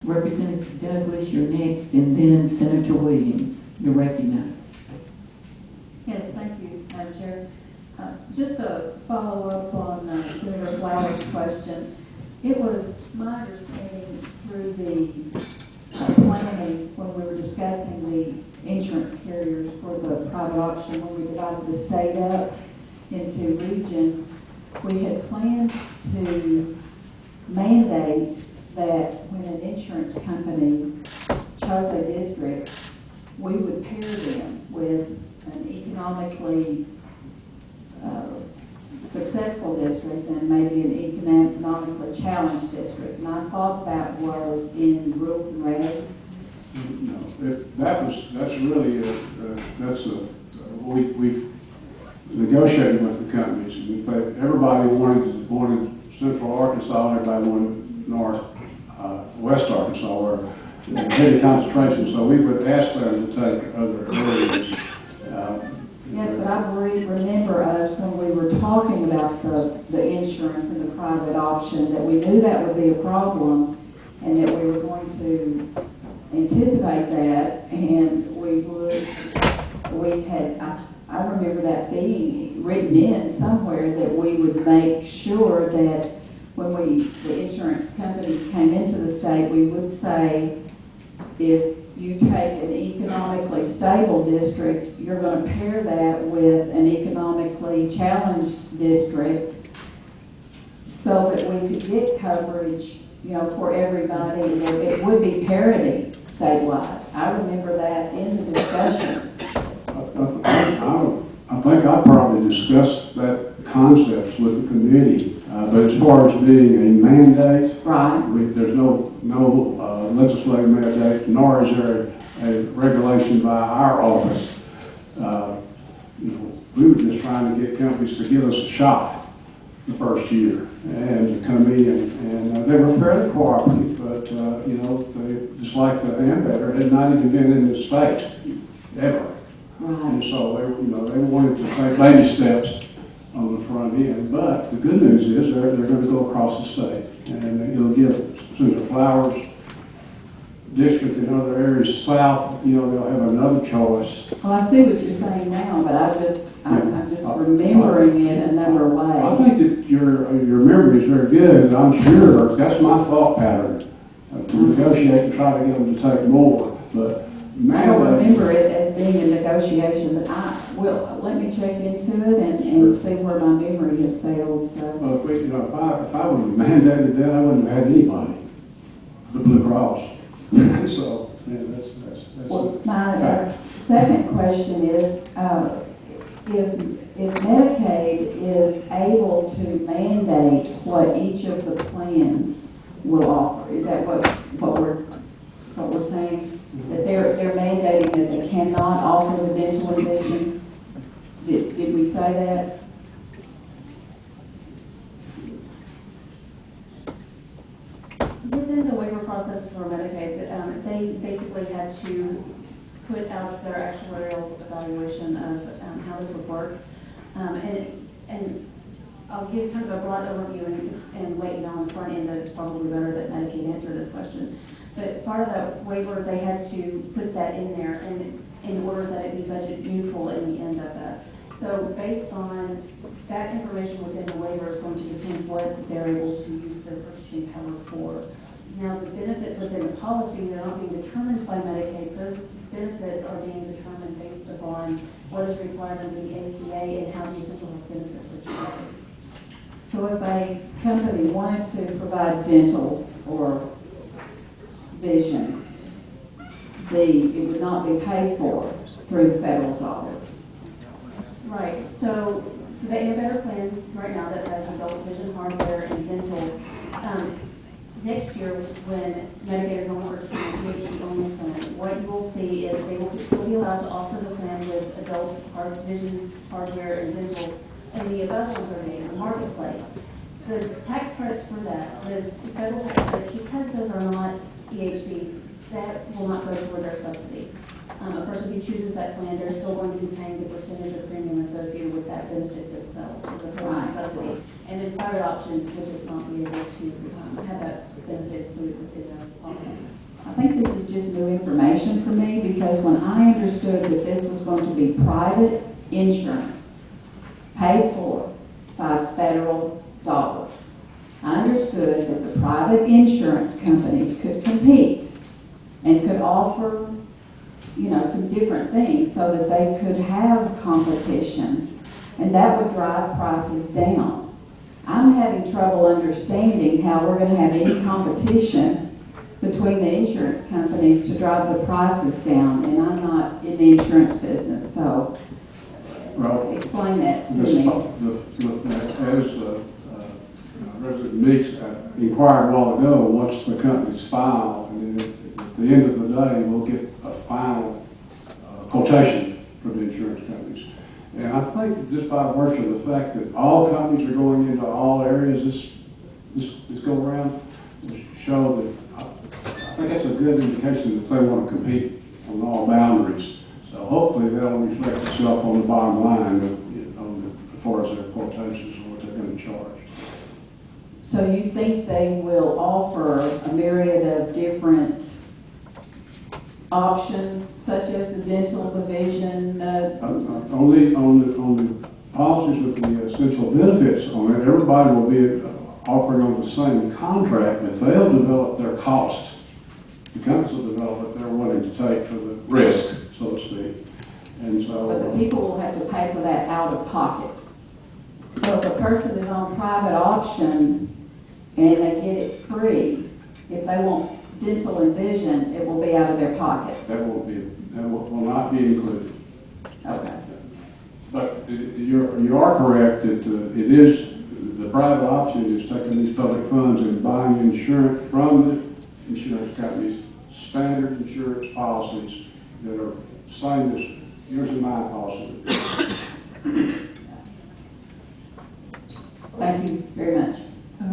Representative Douglas, you're next, and then Senator Williams. You're recognized. Yes, thank you, Madam Chair. Just to follow up on Senator Flowers' question, it was my understanding through the planning when we were discussing the insurance carriers for the private auction, when we divided the state up into regions, we had planned to mandate that when an insurance company chose a district, we would pair them with an economically successful district and maybe an economically challenged district. And I thought that was in rules and regs. No, that's really we negotiated with the companies. We played, everybody wanted Central Arkansas, everybody wanted West Arkansas, where heavy concentration. So we would ask them to take other areas. Yes, but I remember us when we were talking about the insurance and the private auction, that we knew that would be a problem and that we were going to anticipate that, and I remember that being written in somewhere that we would make sure that when the insurance companies came into the state, we would say, if you take an economically stable district, you're going to pair that with an economically challenged district so that we could get coverage, for everybody, and it would be parity statewide. I remember that in the discussion. I think I probably discussed that concept with the committee, but as far as being a mandate, right? There's no legislative mandate, nor is there a regulation by our office. We were just trying to get companies to give us a shot the first year and to come in, and they were fairly cooperative, but they, just like the Ambetter, had not even been in the state ever. Right. And so they wanted to take baby steps on the front end. But the good news is they're going to go across the state, and it'll give Senator Flowers district and other areas south. They'll have another choice. Well, I see what you're saying now, but I'm just remembering it a number of ways. I think that your memory is very good. I'm sure that's my thought pattern to negotiate and try to get them to take more, but. I don't remember it as being a negotiation, but let me check into it and see where my memory has failed. So. Well, if I would have mandated that, I wouldn't have had anybody. The Blue Cross. So, yeah, that's well, my second question is, if Medicaid is able to mandate what each of the plans will offer, is that what we're saying? That they're mandating that they cannot offer the dental and vision? Did we say that? Within the waiver process for Medicaid, they basically had to put out their actuarial evaluation of how this would work. And I'll give kind of a broad overview and wait on the front end that it's probably better that Medicaid answer this question. But part of that waiver, they had to put that in there in order that it be budget neutral in the end of that. So based on that information within the waiver is going to depend what they're able to use their purchasing power for. Now the benefits within the policy, they're not being determined by Medicaid. Those benefits are being determined based upon what is required under the ACA and how the essential health benefits are provided. So if a company wanted to provide dental or vision, it would not be paid for through the federal office. Right. So they have better plans right now that has adult vision, hardware, and dental. Next year, which is when Medicaid is only purchasing a PhD only plan, what you will see is they will still be allowed to offer the plan with adult vision, hardware, and dental, and the above ones are made in the marketplace. The tax credits for that, the federal tax credits, because those are not EHBs, that will not go toward their subsidy. A person who chooses that plan, they're still going to be paying the percentage of premium associated with that benefit itself, the subsidy. And in private options, will just not be able to have that benefit included within the policy. think this is just new information for me, because when I understood that this was going to be private insurance, paid for by federal dollars, I understood that the private insurance companies could compete and could offer, you know, some different things so that they could have competition, and that would drive prices down. I'm having trouble understanding how we're going to have any competition between the insurance companies to drive the prices down, and I'm not in the insurance business, so explain that to me. As President Meeks inquired a while ago, what's the company's file, and then at the end of the day, we'll get a final quotation from the insurance companies. And I think that just by virtue of the fact that all companies are going into all areas this go around, will show that I think that's a good indication that they want to compete on all boundaries. So hopefully that'll reflect itself on the bottom line as far as their quotations and what they're going to charge. So you think they will offer a myriad of different options, such as the dental, the vision? On the policies with the essential benefits on it, everybody will be offering on the same contract, but they'll develop their cost. The companies will develop what they're willing to take for the risk, so to speak. And so, but the people will have to pay for that out of pocket. So if a person is on private option and they get it free, if they want dental and vision, it will be out of their pocket. that will not be included. Okay. But you are correct that it is, the private option is taking these public funds and buying insurance from the insurance companies, standard insurance policies that are same as yours and my policy. Thank you very much.